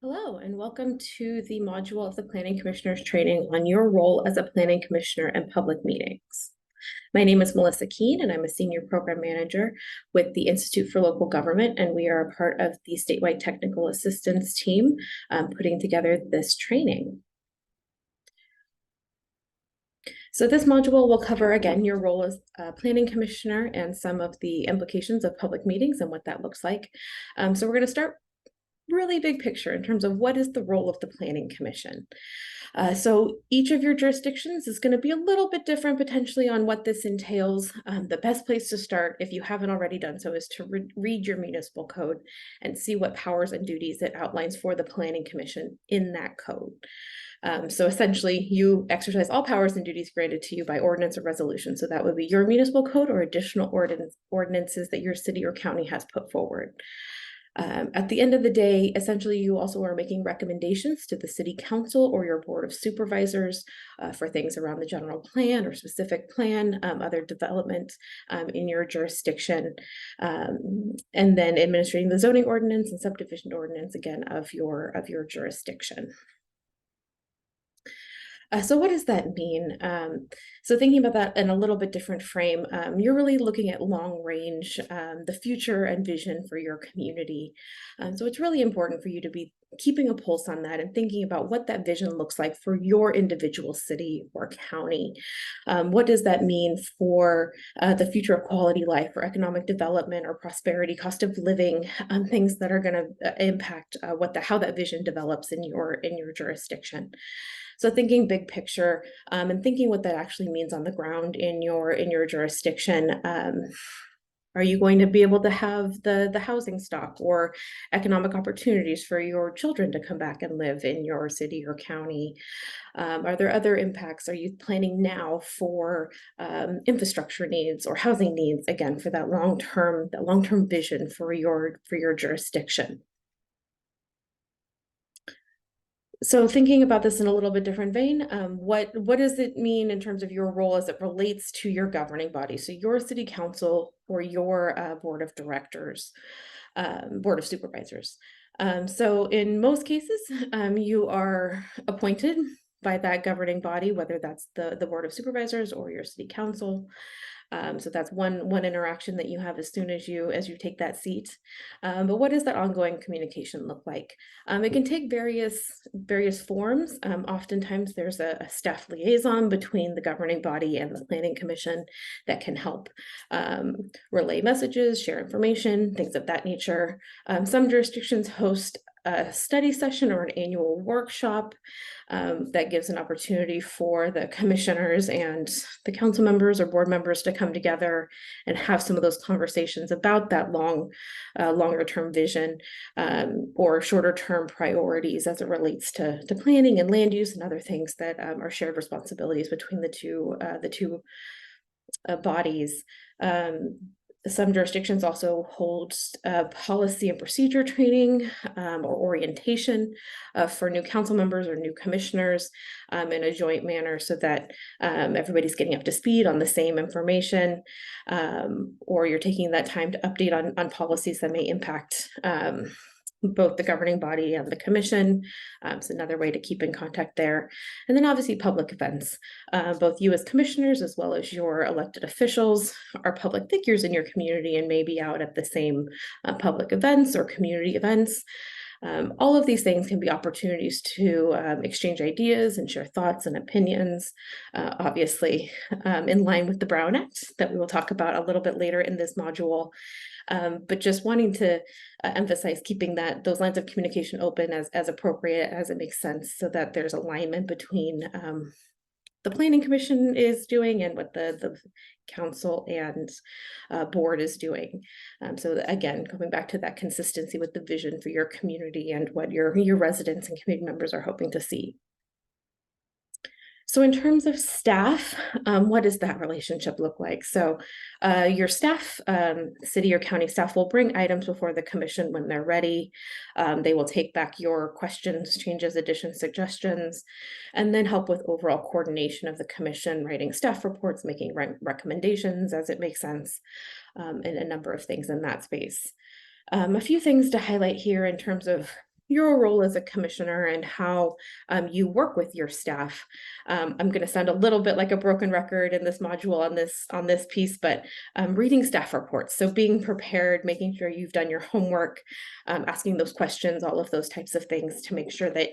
Hello, and welcome to the module of the Planning Commissioners training on your role as a planning commissioner in public meetings. My name is Melissa Keene, and I'm a senior program manager with the Institute for Local Government, and we are a part of the statewide technical assistance team putting together this training. So this module will cover, again, your role as a planning commissioner and some of the implications of public meetings and what that looks like. So we're going to start really big picture in terms of what is the role of the Planning Commission. So each of your jurisdictions is going to be a little bit different potentially on what this entails. The best place to start, if you haven't already done so, is to read your municipal code and see what powers and duties it outlines for the Planning Commission in that code. So essentially, you exercise all powers and duties granted to you by ordinance or resolution. So that would be your municipal code or additional ordinances that your city or county has put forward. At the end of the day, essentially, you also are making recommendations to the city council or your board of supervisors for things around the general plan or specific plan, other development in your jurisdiction, and then administrating the zoning ordinance and subdivision ordinance, again, of your jurisdiction. So what does that mean? So thinking about that in a little bit different frame, you're really looking at long range, the future and vision for your community. So it's really important for you to be keeping a pulse on that and thinking about what that vision looks like for your individual city or county. What does that mean for the future of quality life or economic development or prosperity, cost of living, things that are going to impact how that vision develops in your jurisdiction. So thinking big picture and thinking what that actually means on the ground in your jurisdiction. Are you going to be able to have the housing stock or economic opportunities for your children to come back and live in your city or county? Are there other impacts? Are you planning now for infrastructure needs or housing needs, again, for that long-term vision for your jurisdiction? So thinking about this in a little bit different vein, what does it mean in terms of your role as it relates to your governing body? So your city council or your board of directors, board of supervisors. So in most cases, you are appointed by that governing body, whether that's the board of supervisors or your city council. So that's one interaction that you have as soon as you take that seat. But what does that ongoing communication look like? It can take various forms. Oftentimes there's a staff liaison between the governing body and the planning commission that can help relay messages, share information, things of that nature. Some jurisdictions host a study session or an annual workshop that gives an opportunity for the commissioners and the council members or board members to come together and have some of those conversations about that longer term vision or shorter term priorities as it relates to planning and land use and other things that are shared responsibilities between the two bodies. Some jurisdictions also hold policy and procedure training or orientation for new council members or new commissioners in a joint manner so that everybody's getting up to speed on the same information, or you're taking that time to update on policies that may impact both the governing body and the commission. It's another way to keep in contact there. And then obviously public events. Both you as commissioners as well as your elected officials are public figures in your community and may be out at the same public events or community events. All of these things can be opportunities to exchange ideas and share thoughts and opinions, obviously in line with the Brown Act that we will talk about a little bit later in this module. But just wanting to emphasize keeping those lines of communication open as appropriate as it makes sense so that there's alignment between the planning commission is doing and what the council and board is doing. So again, going back to that consistency with the vision for your community and what your residents and community members are hoping to see. So in terms of staff, what does that relationship look like? So your staff, city or county staff will bring items before the commission when they're ready. They will take back your questions, changes, additions, suggestions, and then help with overall coordination of the commission, writing staff reports, making recommendations as it makes sense, and a number of things in that space. A few things to highlight here in terms of your role as a commissioner and how you work with your staff. I'm going to sound a little bit like a broken record in this module on this piece, but reading staff reports. So being prepared, making sure you've done your homework, asking those questions, all of those types of things to make sure that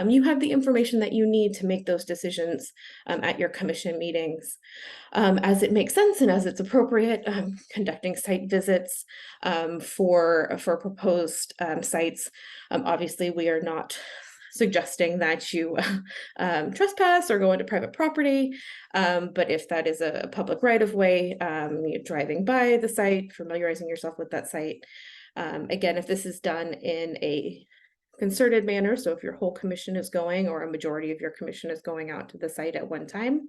you have the information that you need to make those decisions at your commission meetings. As it makes sense and as it's appropriate, conducting site visits for proposed sites. Obviously, we are not suggesting that you trespass or go into private property, but if that is a public right-of-way, you're driving by the site, familiarizing yourself with that site. Again, if this is done in a concerted manner, so if your whole commission is going or a majority of your commission is going out to the site at one time,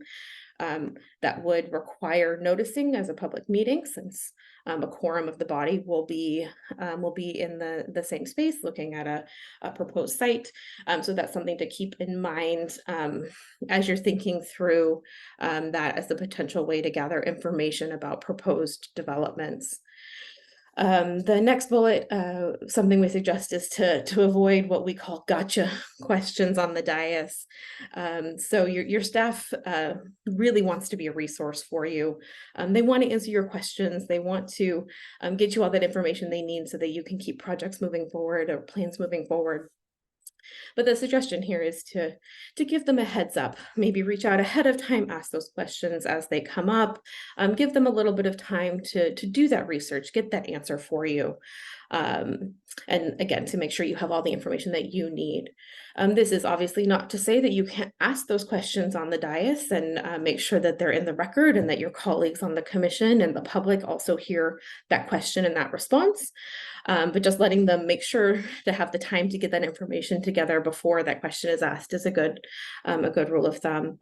that would require noticing as a public meeting, since a quorum of the body will be in the same space looking at a proposed site. So that's something to keep in mind as you're thinking through that as a potential way to gather information about proposed developments. The next bullet, something we suggest is to avoid what we call gotcha questions on the dais. So your staff really wants to be a resource for you. They want to answer your questions. They want to get you all that information they need so that you can keep projects moving forward or plans moving forward. But the suggestion here is to give them a heads up, maybe reach out ahead of time, ask those questions as they come up, give them a little bit of time to do that research, get that answer for you. And again, to make sure you have all the information that you need. This is obviously not to say that you can't ask those questions on the dais and make sure that they're in the record and that your colleagues on the commission and the public also hear that question and that response. But just letting them make sure to have the time to get that information together before that question is asked is a good rule of thumb.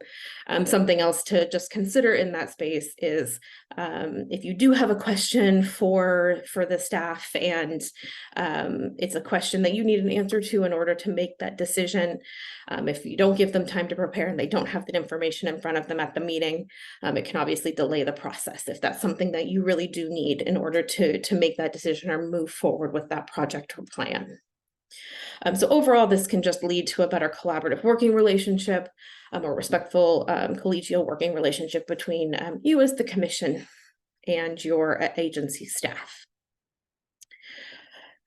Something else to just consider in that space is if you do have a question for the staff and it's a question that you need an answer to in order to make that decision, if you don't give them time to prepare and they don't have that information in front of them at the meeting, it can obviously delay the process if that's something that you really do need in order to make that decision or move forward with that project or plan. So overall, this can just lead to a better collaborative working relationship, a more respectful collegial working relationship between you as the commission and your agency staff.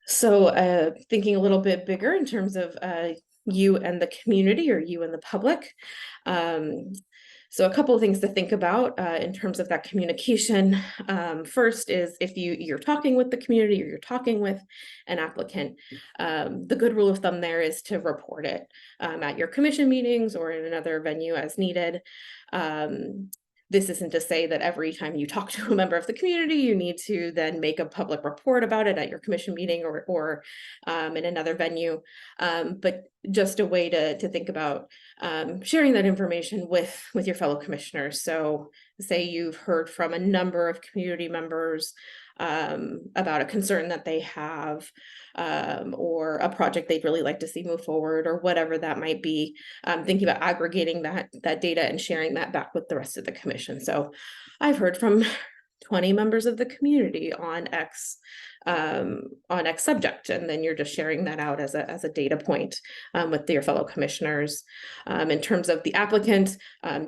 So thinking a little bit bigger in terms of you and the community or you and the public. So a couple of things to think about in terms of that communication. First is if you're talking with the community or you're talking with an applicant, the good rule of thumb there is to report it at your commission meetings or in another venue as needed. This isn't to say that every time you talk to a member of the community, you need to then make a public report about it at your commission meeting or in another venue, but just a way to think about sharing that information with your fellow commissioners. So say you've heard from a number of community members about a concern that they have or a project they'd really like to see move forward or whatever that might be, thinking about aggregating that data and sharing that back with the rest of the commission. So I've heard from 20 members of the community on X subject, and then you're just sharing that out as a data point with your fellow commissioners. In terms of the applicant,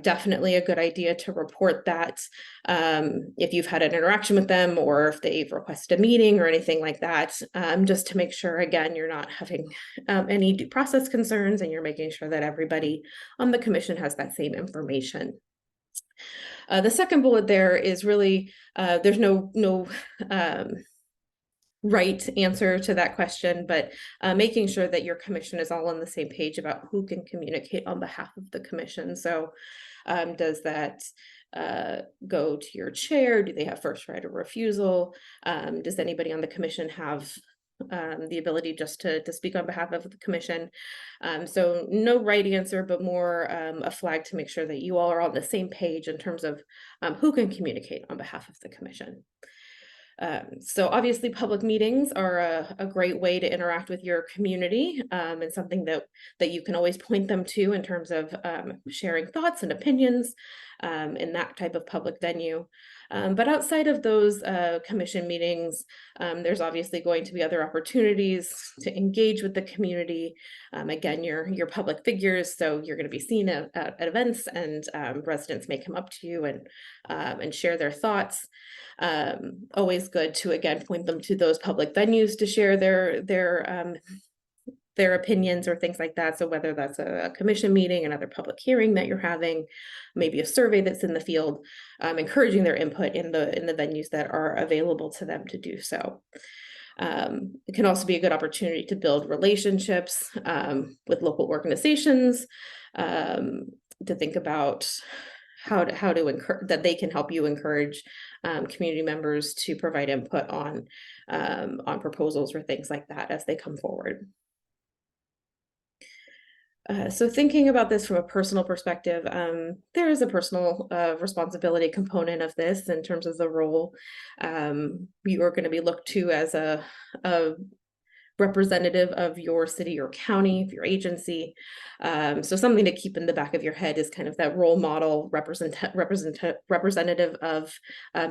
definitely a good idea to report that if you've had an interaction with them or if they've requested a meeting or anything like that, just to make sure, again, you're not having any due process concerns and you're making sure that everybody on the commission has that same information. The second bullet there is really, there's no right answer to that question, but making sure that your commission is all on the same page about who can communicate on behalf of the commission. So does that go to your chair? Do they have first right of refusal? Does anybody on the commission have the ability just to speak on behalf of the commission? So no right answer, but more a flag to make sure that you all are on the same page in terms of who can communicate on behalf of the commission. So obviously public meetings are a great way to interact with your community and something that you can always point them to in terms of sharing thoughts and opinions in that type of public venue. But outside of those commission meetings, there's obviously going to be other opportunities to engage with the community. Again, you're public figures, so you're going to be seen at events, and residents may come up to you and share their thoughts. Always good to again point them to those public venues to share their opinions or things like that. So whether that's a commission meeting, another public hearing that you're having, maybe a survey that's in the field, encouraging their input in the venues that are available to them to do so. It can also be a good opportunity to build relationships with local organizations, to think about how to encourage that they can help you encourage community members to provide input on proposals or things like that as they come forward. So thinking about this from a personal perspective, there is a personal responsibility component of this in terms of the role. You are going to be looked to as a representative of your city or county, of your agency. So something to keep in the back of your head is kind of that role model representative of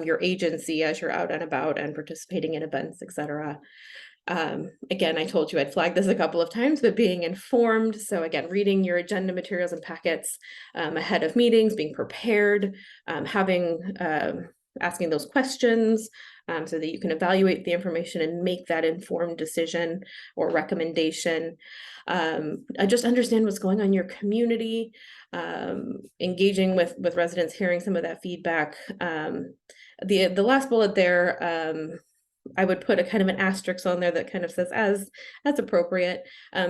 your agency as you're out and about and participating in events, etc. Again, I told you I'd flagged this a couple of times, but being informed. So again, reading your agenda materials and packets ahead of meetings, being prepared, asking those questions so that you can evaluate the information and make that informed decision or recommendation. Just understand what's going on in your community, engaging with residents, hearing some of that feedback. The last bullet there, I would put a kind of an asterisk on there that kind of says as appropriate.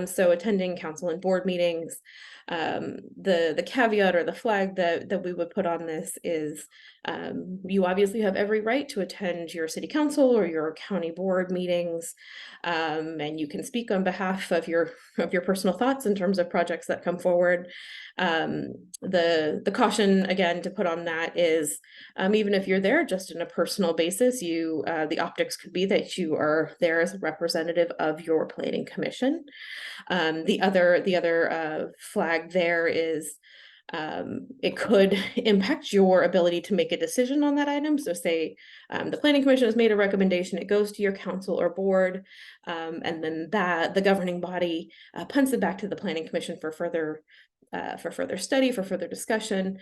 So attending council and board meetings. The caveat or the flag that we would put on this is you obviously have every right to attend your city council or your county board meetings, and you can speak on behalf of your personal thoughts in terms of projects that come forward. The caution again to put on that is even if you're there just in a personal basis, the optics could be that you are there as a representative of your planning commission. The other flag there is it could impact your ability to make a decision on that item. So say the planning commission has made a recommendation, it goes to your council or board, and then the governing body punts it back to the planning commission for further study, for further discussion,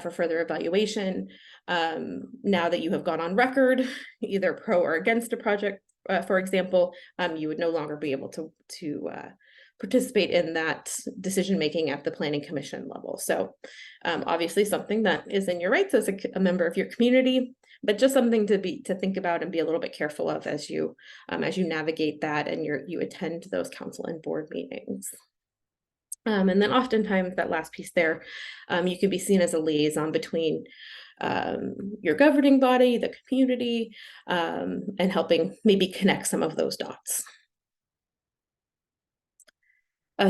for further evaluation. Now that you have gone on record, either pro or against a project, for example, you would no longer be able to participate in that decision-making at the planning commission level. So obviously something that is in your rights as a member of your community, but just something to think about and be a little bit careful of as you navigate that and you attend those council and board meetings. And then oftentimes that last piece there, you can be seen as a liaison between your governing body, the community, and helping maybe connect some of those dots.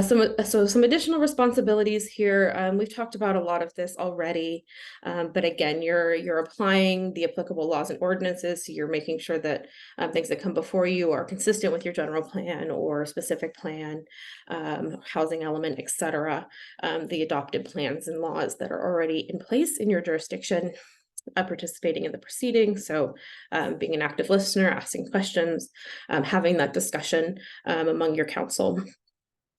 Some additional responsibilities here. We've talked about a lot of this already, but again, you're applying the applicable laws and ordinances. So you're making sure that things that come before you are consistent with your general plan or specific plan, housing element, etc. The adopted plans and laws that are already in place in your jurisdiction. Participating in the proceedings, so being an active listener, asking questions, having that discussion among your council.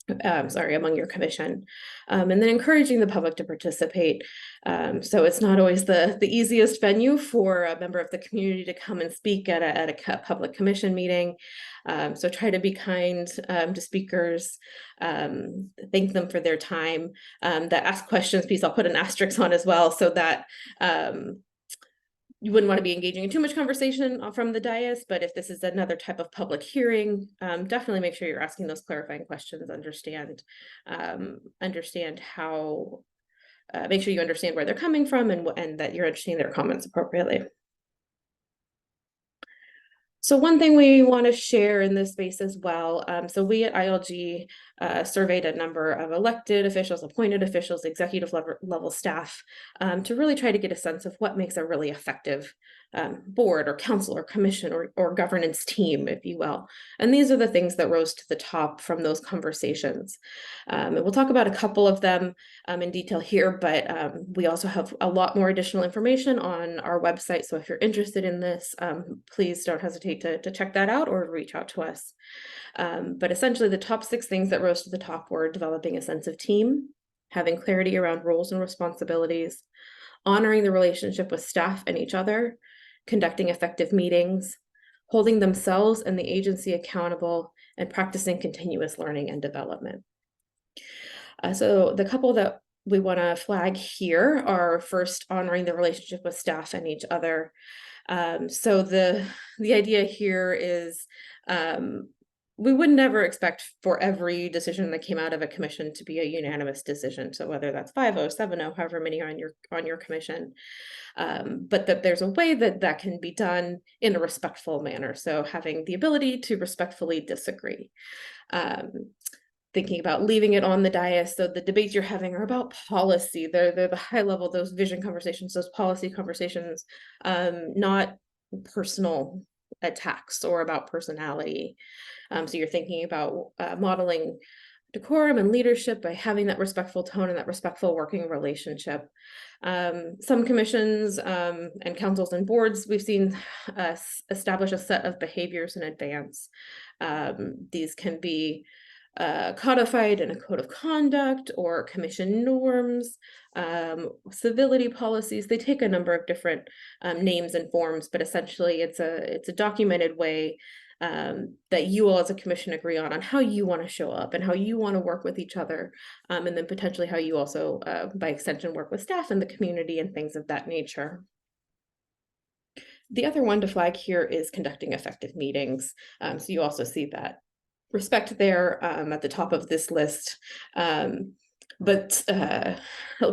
Among your commission, and then encouraging the public to participate. So it's not always the easiest venue for a member of the community to come and speak at a public commission meeting. So try to be kind to speakers, thank them for their time. That ask questions piece, I'll put an asterisk on as well, so that you wouldn't want to be engaging in too much conversation from the dais, but if this is another type of public hearing, definitely make sure you're asking those clarifying questions, understand how, make sure you understand where they're coming from and that you're understanding their comments appropriately. So one thing we want to share in this space as well, so we at ILG surveyed a number of elected officials, appointed officials, executive level staff to really try to get a sense of what makes a really effective board or council or commission or governance team, if you will. And these are the things that rose to the top from those conversations. And we'll talk about a couple of them in detail here, but we also have a lot more additional information on our website. So if you're interested in this, please don't hesitate to check that out or reach out to us. But essentially the top 6 things that rose to the top were developing a sense of team, having clarity around roles and responsibilities, honoring the relationship with staff and each other, conducting effective meetings, holding themselves and the agency accountable, and practicing continuous learning and development. So the couple that we want to flag here are first honoring the relationship with staff and each other. So the idea here is we would never expect for every decision that came out of a commission to be a unanimous decision. So whether that's 5-0, 7-0, however many are on your commission, but that there's a way that can be done in a respectful manner. So having the ability to respectfully disagree. Thinking about leaving it on the dais. So the debates you're having are about policy. They're the high level, those vision conversations, those policy conversations, not personal attacks or about personality. So you're thinking about modeling decorum and leadership by having that respectful tone and that respectful working relationship. Some commissions and councils and boards, we've seen us establish a set of behaviors in advance. These can be codified in a code of conduct or commission norms, civility policies. They take a number of different names and forms, but essentially it's a documented way that you all as a commission agree on how you want to show up and how you want to work with each other, and then potentially how you also, by extension, work with staff in the community and things of that nature. The other one to flag here is conducting effective meetings. So you also see that respect there at the top of this list, but a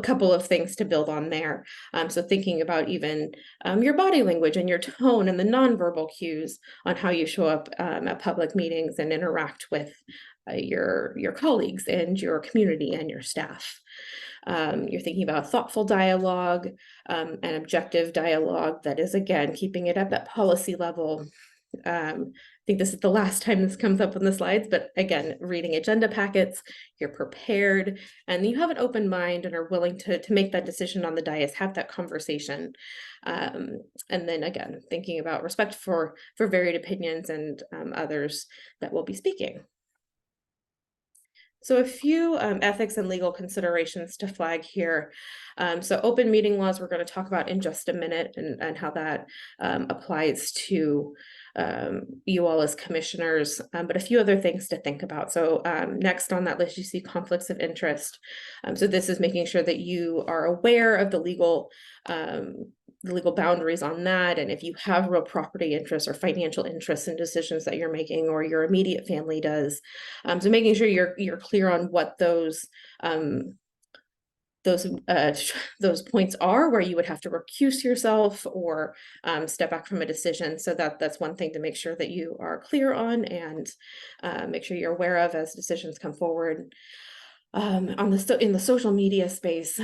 couple of things to build on there. So thinking about even your body language and your tone and the nonverbal cues on how you show up at public meetings and interact with your colleagues and your community and your staff. You're thinking about thoughtful dialogue and objective dialogue that is, again, keeping it at that policy level. I think this is the last time this comes up on the slides, but again, reading agenda packets, you're prepared and you have an open mind and are willing to make that decision on the dais, have that conversation. And then again, thinking about respect for varied opinions and others that will be speaking. So a few ethics and legal considerations to flag here. So open meeting laws, we're going to talk about in just a minute and how that applies to you all as commissioners, but a few other things to think about. So next on that list, you see conflicts of interest. So this is making sure that you are aware of the legal boundaries on that. And if you have real property interests or financial interests in decisions that you're making or your immediate family does. So making sure you're clear on what those points are where you would have to recuse yourself or step back from a decision. So that's one thing to make sure that you are clear on and make sure you're aware of as decisions come forward. In the social media space,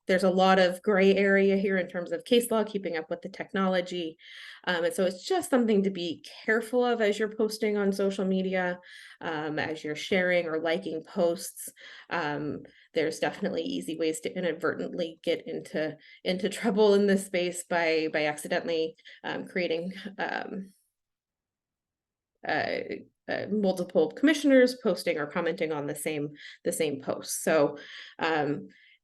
there's a lot of gray area here in terms of case law, keeping up with the technology. And so it's just something to be careful of as you're posting on social media, as you're sharing or liking posts. There's definitely easy ways to inadvertently get into trouble in this space by accidentally creating multiple commissioners posting or commenting on the same post. So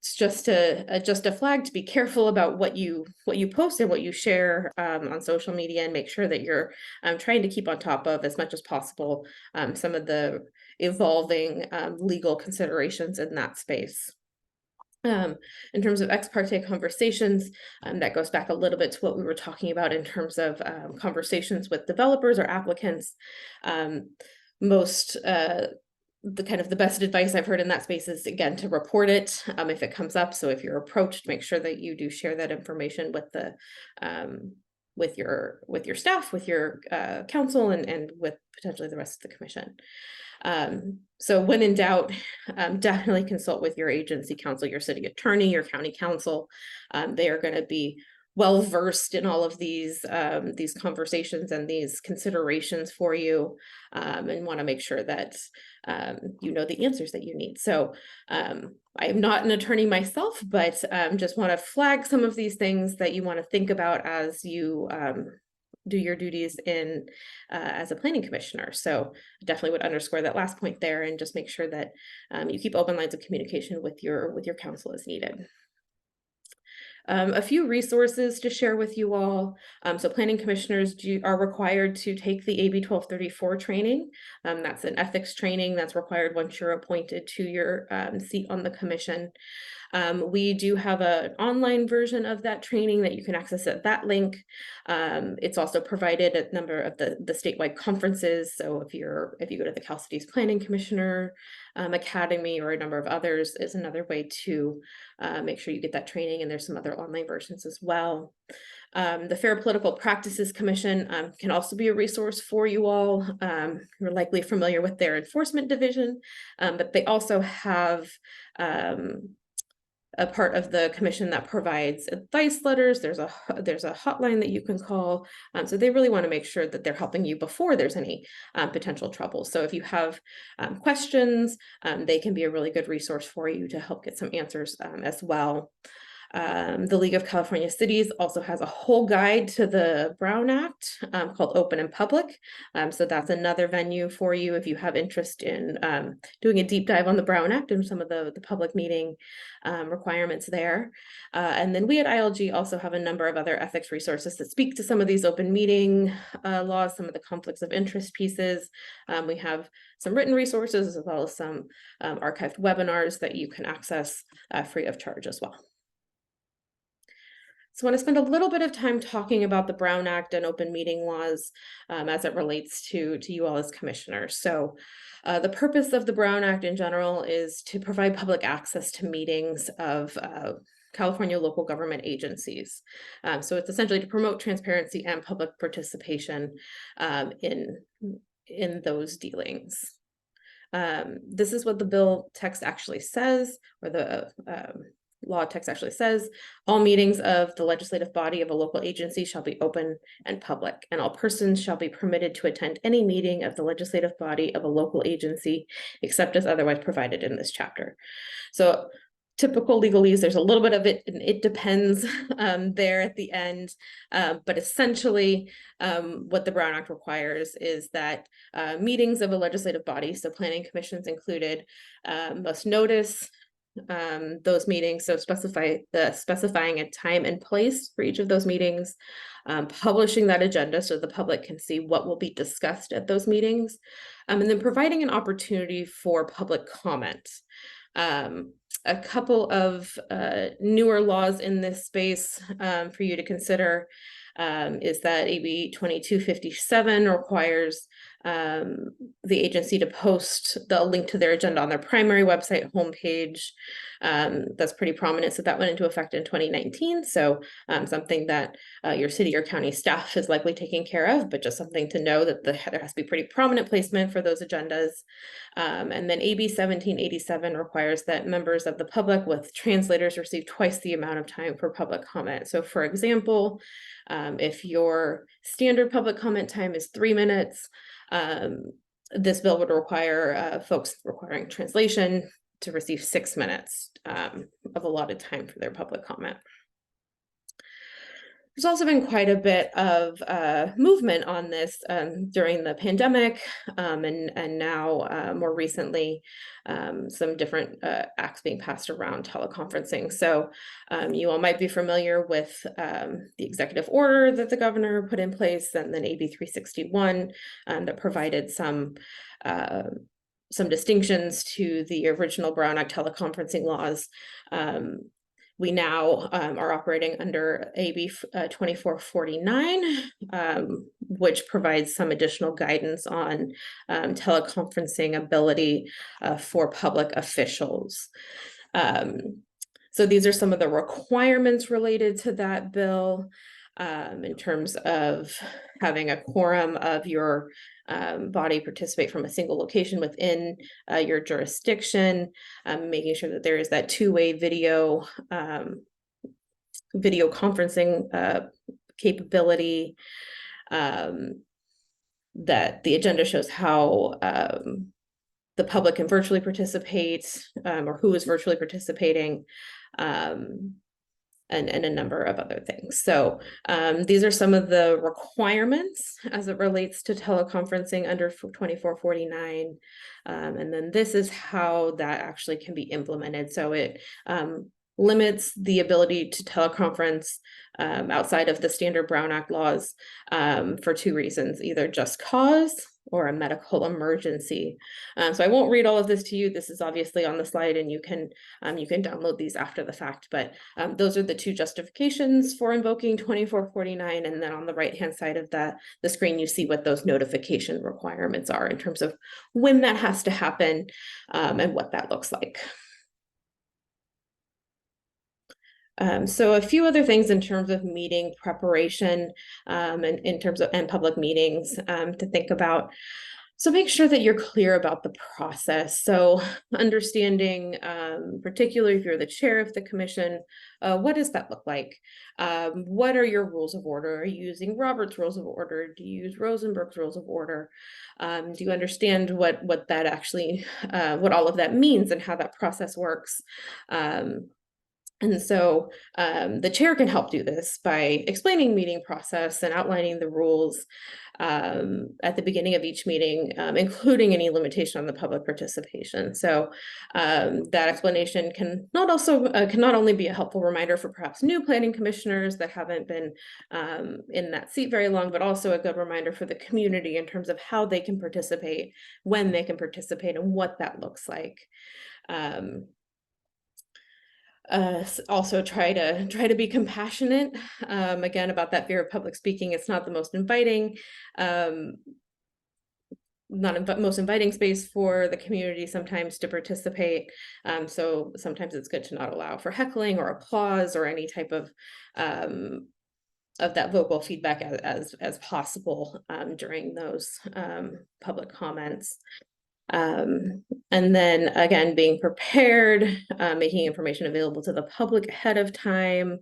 it's just a flag to be careful about what you post and what you share on social media, and make sure that you're trying to keep on top of as much as possible some of the evolving legal considerations in that space. In terms of ex parte conversations, that goes back a little bit to what we were talking about in terms of conversations with developers or applicants. The best advice I've heard in that space is, again, to report it if it comes up. So if you're approached, make sure that you do share that information with the with your staff, with your council, and with potentially the rest of the commission. So when in doubt, definitely consult with your agency council, your city attorney, your county council. They are going to be well versed in all of these conversations and these considerations for you, and want to make sure that you know the answers that you need. So I am not an attorney myself, but just want to flag some of these things that you want to think about as you do your duties in as a planning commissioner. So definitely would underscore that last point there, and just make sure that you keep open lines of communication with your council as needed. A few resources to share with you all. So planning commissioners are required to take the AB 1234 training. That's an ethics training that's required once you're appointed to your seat on the commission. We do have an online version of that training that you can access at that link. It's also provided at a number of the statewide conferences. So if you go to the Cal Cities Planning Commissioner Academy, or a number of others, is another way to make sure you get that training. And there's some other online versions as well. The Fair Political Practices Commission can also be a resource for you all. You're likely familiar with their enforcement division, but they also have a part of the commission that provides advice letters. There's a hotline that you can call. So they really want to make sure that they're helping you before there's any potential trouble. So if you have questions, they can be a really good resource for you to help get some answers as well. The League of California Cities also has a whole guide to the Brown Act called Open and Public. So that's another venue for you if you have interest in doing a deep dive on the Brown Act and some of the public meeting requirements there. And then we at ILG also have a number of other ethics resources that speak to some of these open meeting laws, some of the conflicts of interest pieces. We have some written resources as well as some archived webinars that you can access free of charge as well. So I want to spend a little bit of time talking about the Brown Act and open meeting laws as it relates to you all as commissioners. So the purpose of the Brown Act in general is to provide public access to meetings of California local government agencies. So it's essentially to promote transparency and public participation in those dealings. This is what the bill text actually says, or the law text actually says: all meetings of the legislative body of a local agency shall be open and public, and all persons shall be permitted to attend any meeting of the legislative body of a local agency, except as otherwise provided in this chapter. So typical legalese, there's a little bit of it, and it depends there at the end. But essentially, what the Brown Act requires is that meetings of a legislative body, so planning commissions included, must notice those meetings, so specifying a time and place for each of those meetings, publishing that agenda so the public can see what will be discussed at those meetings, and then providing an opportunity for public comment. A couple of newer laws in this space for you to consider is that AB 2257 requires the agency to post the link to their agenda on their primary website homepage. That's pretty prominent. So that went into effect in 2019. So something that your city or county staff is likely taking care of, but just something to know that there has to be pretty prominent placement for those agendas. And then AB 1787 requires that members of the public with translators receive twice the amount of time for public comment. So for example, if your standard public comment time is 3 minutes, this bill would require folks requiring translation to receive 6 minutes of allotted time for their public comment. There's also been quite a bit of movement on this during the pandemic, and now more recently, some different acts being passed around teleconferencing. So you all might be familiar with the executive order that the governor put in place, and then AB 361 that provided some distinctions to the original Brown Act teleconferencing laws. We now are operating under AB 2449, which provides some additional guidance on teleconferencing ability for public officials. So these are some of the requirements related to that bill in terms of having a quorum of your body participate from a single location within your jurisdiction, making sure that there is that two-way video video conferencing capability, that the agenda shows how the public can virtually participate, or who is virtually participating, and a number of other things. So these are some of the requirements as it relates to teleconferencing under 2449. And then this is how that actually can be implemented. So it limits the ability to teleconference outside of the standard Brown Act laws for two reasons: either just cause or a medical emergency. So I won't read all of this to you. This is obviously on the slide, and you can download these after the fact. But those are the two justifications for invoking 2449. And then on the right-hand side of the screen, you see what those notification requirements are in terms of when that has to happen and what that looks like. So a few other things in terms of meeting preparation and in terms of public meetings to think about. So make sure that you're clear about the process. So understanding, particularly if you're the chair of the commission, what does that look like? What are your rules of order? Are you using Robert's Rules of Order? Do you use Rosenberg's Rules of Order? Do you understand what that actually, what all of that means and how that process works? And so the chair can help do this by explaining meeting process and outlining the rules at the beginning of each meeting, including any limitation on the public participation. So that explanation can not only be a helpful reminder for perhaps new planning commissioners that haven't been in that seat very long, but also a good reminder for the community in terms of how they can participate, when they can participate, and what that looks like. Also try to be compassionate, again, about that fear of public speaking. It's not the most inviting, most inviting space for the community sometimes to participate. So sometimes it's good to not allow for heckling or applause or any type of that vocal feedback as possible during those public comments. And then again, being prepared, making information available to the public ahead of time,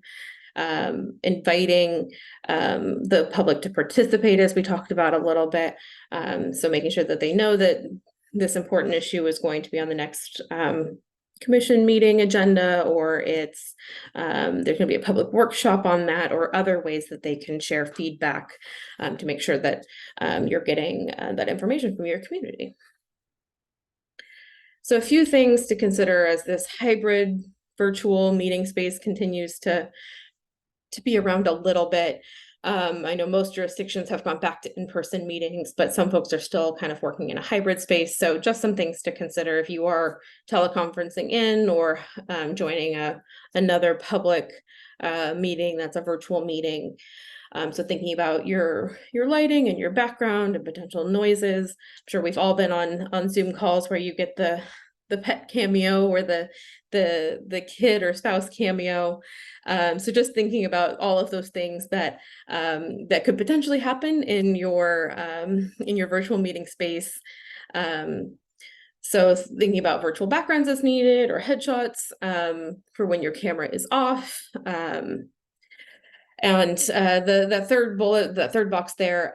inviting the public to participate, as we talked about a little bit. So making sure that they know that this important issue is going to be on the next commission meeting agenda, or it's there's going to be a public workshop on that, or other ways that they can share feedback to make sure that you're getting that information from your community. So a few things to consider as this hybrid virtual meeting space continues to be around a little bit. I know most jurisdictions have gone back to in-person meetings, but some folks are still kind of working in a hybrid space. So just some things to consider if you are teleconferencing in or joining another public meeting that's a virtual meeting. So thinking about your lighting and your background and potential noises. I'm sure we've all been on Zoom calls where you get the pet cameo or the kid or spouse cameo. So just thinking about all of those things that that could potentially happen in your virtual meeting space. So thinking about virtual backgrounds as needed, or headshots for when your camera is off. And the third bullet, the third box there,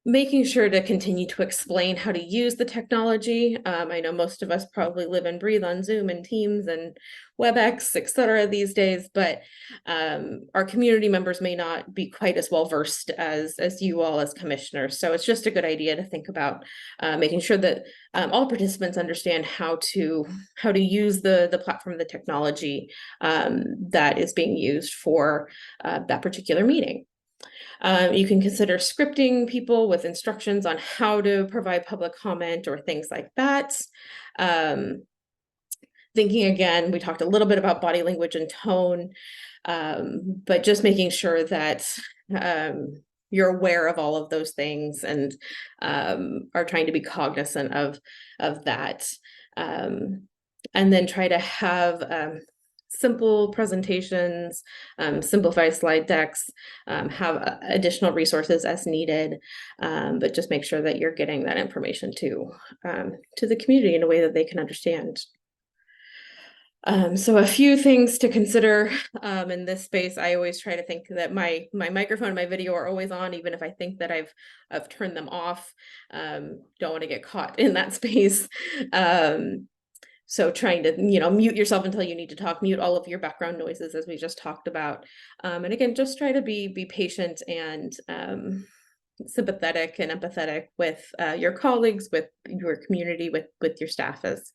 making sure to continue to explain how to use the technology. I know most of us probably live and breathe on Zoom and Teams and WebEx, et cetera, these days, but our community members may not be quite as well versed as you all as commissioners. So it's just a good idea to think about making sure that all participants understand how to use the platform, the technology that is being used for that particular meeting. You can consider scripting people with instructions on how to provide public comment or things like that. Thinking again, we talked a little bit about body language and tone, but just making sure that you're aware of all of those things and are trying to be cognizant of that. And then try to have simple presentations, simplify slide decks, have additional resources as needed, but just make sure that you're getting that information to the community in a way that they can understand. So a few things to consider in this space. I always try to think that my microphone and my video are always on, even if I think that I've turned them off. Don't want to get caught in that space. So trying to, mute yourself until you need to talk, mute all of your background noises as we just talked about. And again, just try to be patient and sympathetic and empathetic with your colleagues, with your community, with your staff as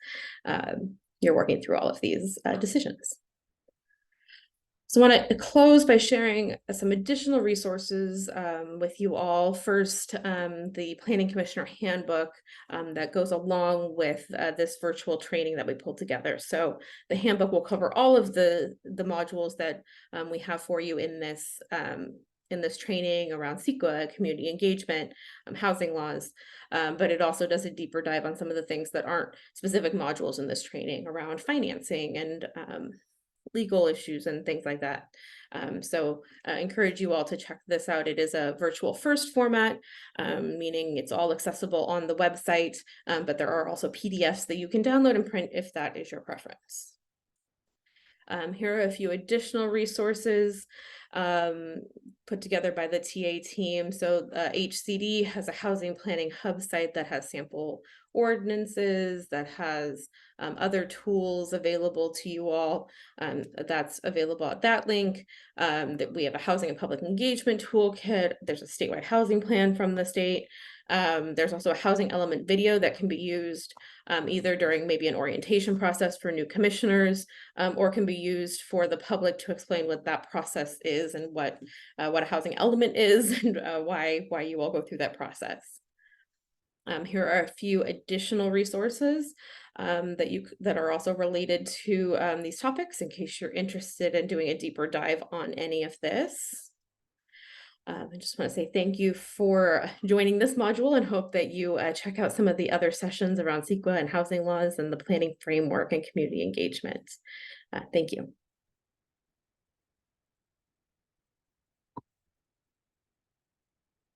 you're working through all of these decisions. So I want to close by sharing some additional resources with you all. First, the Planning Commissioner Handbook that goes along with this virtual training that we pulled together. So the handbook will cover all of the modules that we have for you in this training around CEQA, community engagement, housing laws, but it also does a deeper dive on some of the things that aren't specific modules in this training around financing and legal issues and things like that. So I encourage you all to check this out. It is a virtual first format, meaning it's all accessible on the website, but there are also PDFs that you can download and print if that is your preference. Here are a few additional resources put together by the TA team. So HCD has a housing planning hub site that has sample ordinances, that has other tools available to you all. That's available at that link. That we have a housing and public engagement toolkit. There's a statewide housing plan from the state. There's also a housing element video that can be used either during maybe an orientation process for new commissioners, or can be used for the public to explain what that process is and what a housing element is and why you all go through that process. Here are a few additional resources that are also related to these topics in case you're interested in doing a deeper dive on any of this. I just want to say thank you for joining this module and hope that you check out some of the other sessions around CEQA and housing laws and the planning framework and community engagement. Thank you.